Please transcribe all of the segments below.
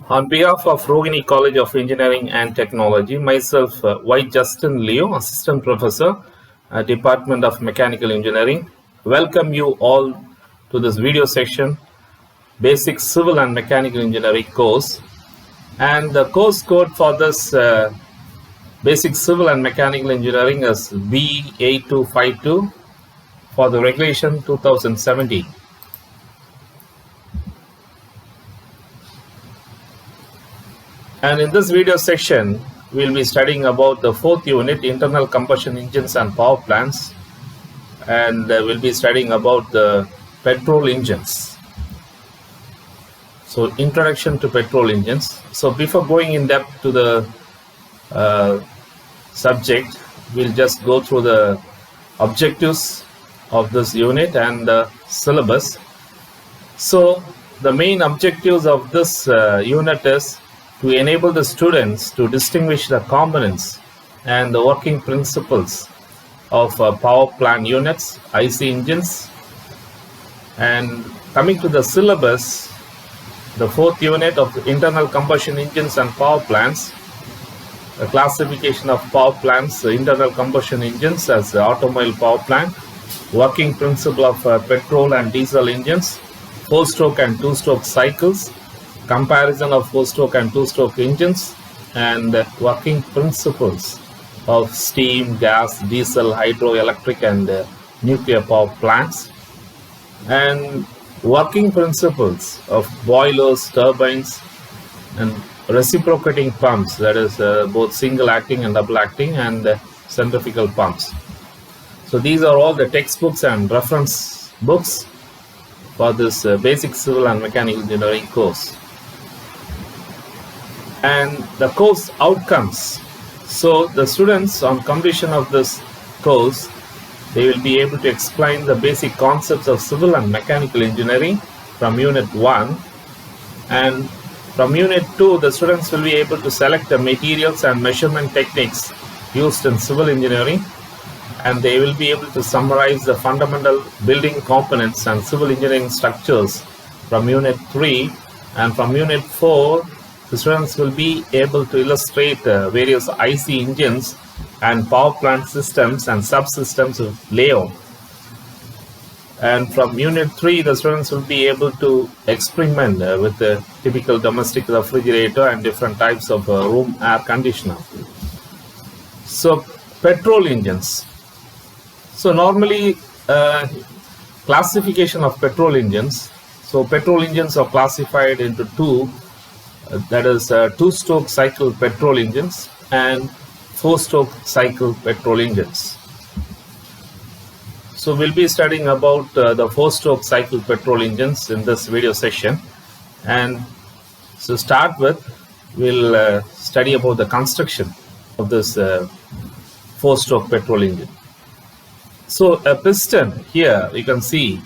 On behalf of Rogini College of Engineering and Technology, myself, Y.JUSTIN Leo, Assistant Professor, Department of Mechanical Engineering, welcome you all to this video section, Basic Civil and Mechanical Engineering course. And the course code for this Basic Civil and Mechanical Engineering is B8252 for the regulation 2017. And in this video section, we'll be studying about the fourth unit, internal combustion engines and power plants, and we'll be studying about the petrol engines. So, introduction to petrol engines. So, before going in depth to the subject, we'll just go through the objectives of this unit and the syllabus. So, the main objectives of this unit is to enable the students to distinguish the components and the working principles of power plant units, IC engines. And coming to the syllabus, the fourth unit of internal combustion engines and power plants, the classification of power plants, internal combustion engines as automobile power plant, working principle of petrol and diesel engines, 4-stroke and 2-stroke cycles, comparison of 4-stroke and 2-stroke engines, and working principles of steam, gas, diesel, hydroelectric and nuclear power plants, and working principles of boilers, turbines, and reciprocating pumps, that is both single acting and double acting, and centrifugal pumps. So these are all the textbooks and reference books for this basic civil and mechanical engineering course. And the course outcomes. So the students on completion of this course, they will be able to explain the basic concepts of civil and mechanical engineering from Unit 1. And from Unit 2, the students will be able to select the materials and measurement techniques used in civil engineering. And they will be able to summarize the fundamental building components and civil engineering structures from Unit 3. And from Unit 4, the students will be able to illustrate various IC engines and power plant systems and subsystems of layout. And from Unit 3, the students will be able to experiment with the typical domestic refrigerator and different types of room air conditioner. So, petrol engines. So, normally, classification of petrol engines. So, petrol engines are classified into two. That is 2-stroke cycle petrol engines and 4-stroke cycle petrol engines. So we'll be studying about the 4-stroke cycle petrol engines in this video session. And to start with, we'll study about the construction of this 4-stroke petrol engine. So a piston here, you can see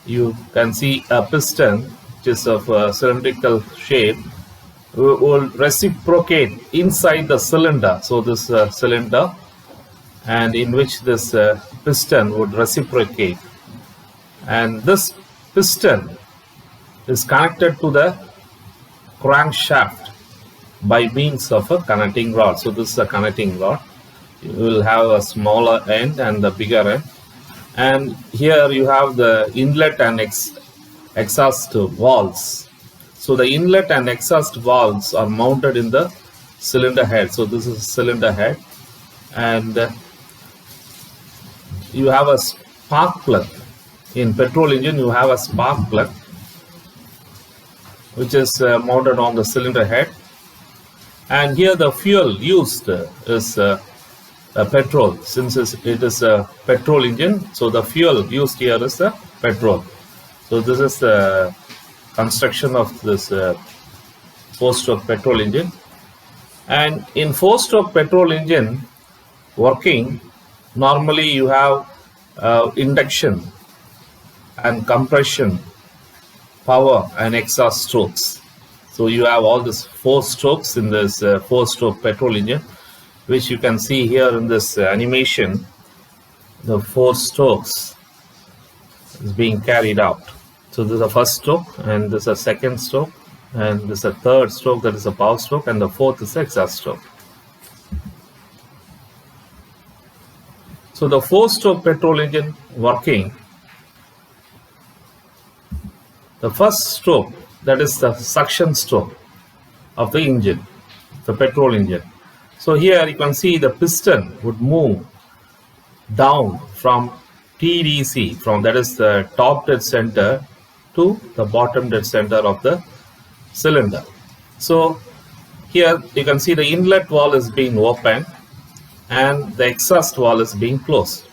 a piston which is of a cylindrical shape will reciprocate inside the cylinder. So this cylinder, and in which this piston would reciprocate, and this piston is connected to the crankshaft by means of a connecting rod. So this is a connecting rod. You will have a smaller end and the bigger end, and here you have the inlet and exhaust valves. So the inlet and exhaust valves are mounted in the cylinder head. So this is cylinder head, and you have a spark plug. In petrol engine, you have a spark plug which is mounted on the cylinder head, and here the fuel used is petrol. Since it is a petrol engine, so the fuel used here is the petrol. So this is the construction of this 4-stroke petrol engine. And in 4-stroke petrol engine working, normally you have induction and compression, power and exhaust strokes. So you have all these 4 strokes in this 4-stroke petrol engine, which you can see here in this animation. The 4 strokes is being carried out. So this is the first stroke and this is the second stroke and this is a third stroke, that is a power stroke, and the fourth is the exhaust stroke. So the 4-stroke petrol engine working, the first stroke, that is the suction stroke of the engine, the petrol engine. So here you can see the piston would move down from TDC, from that is the top dead center to the bottom dead center of the cylinder. So here you can see the inlet valve is being opened and the exhaust valve is being closed.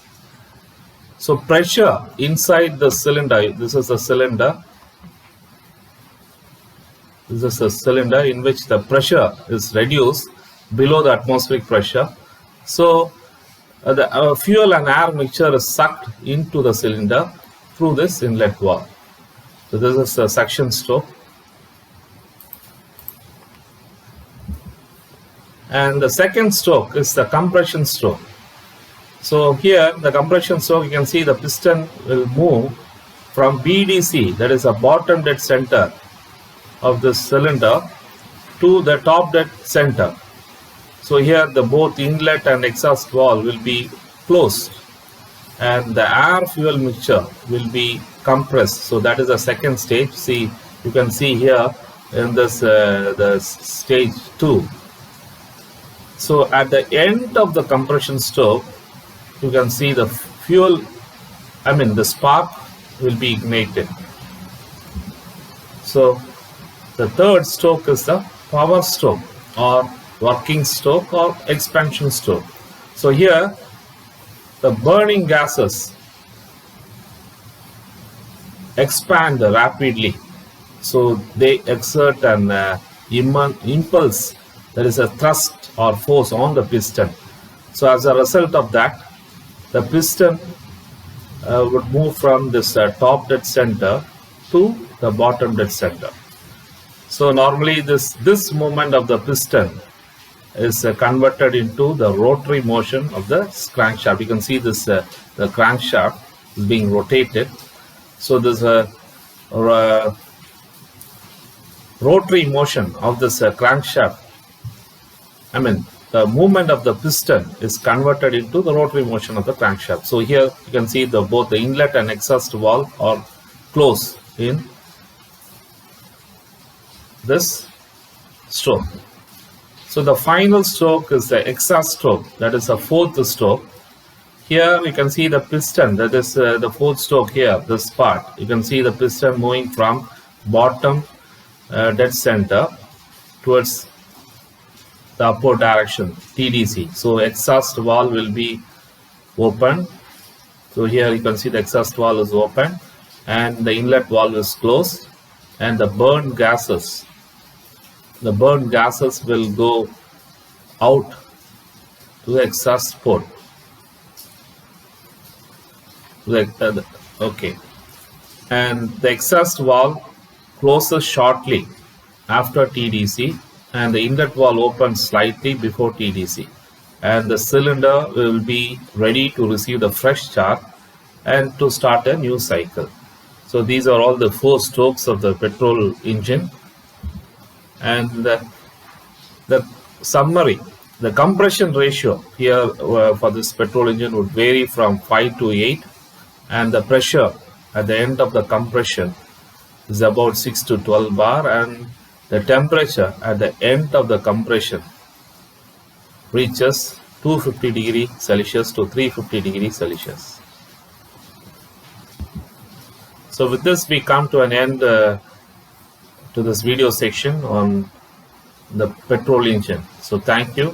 So pressure inside the cylinder, this is the cylinder. This is a cylinder in which the pressure is reduced below the atmospheric pressure. So the fuel and air mixture is sucked into the cylinder through this inlet valve. So this is a suction stroke. And the second stroke is the compression stroke. So here the compression stroke, you can see the piston will move from BDC, that is a bottom dead center of the cylinder, to the top dead center. So here the both inlet and exhaust valve will be closed and the air fuel mixture will be compressed. So that is the second stage. See, you can see here in this the stage 2. So at the end of the compression stroke, you can see the fuel, the spark will be ignited. So the third stroke is the power stroke or working stroke or expansion stroke. So here the burning gases expand rapidly. So they exert an impulse, that is a thrust or force on the piston. So as a result of that, the piston would move from this top dead center to the bottom dead center. So normally this movement of the piston is converted into the rotary motion of the crankshaft. You can see this the crankshaft is being rotated. So there's a rotary motion of this crankshaft. The movement of the piston is converted into the rotary motion of the crankshaft. So here you can see both the inlet and exhaust valve are closed in this stroke. So the final stroke is the exhaust stroke, that is the fourth stroke. Here you can see the piston, that is the fourth stroke here, this part. You can see the piston moving from bottom dead center towards the upward direction, TDC. So exhaust valve will be open. So here you can see the exhaust valve is open and the inlet valve is closed, and the burned gases will go out to the exhaust port. Okay, and the exhaust valve closes shortly after TDC, and the inlet valve opens slightly before TDC, and the cylinder will be ready to receive the fresh charge and to start a new cycle. So these are all the 4 strokes of the petrol engine. And the summary, the compression ratio here for this petrol engine would vary from 5 to 8, and the pressure at the end of the compression is about 6 to 12 bar, and the temperature at the end of the compression reaches 250 degrees Celsius to 350 degrees Celsius. So with this we come to an end to this video section on the petrol engine. So thank you.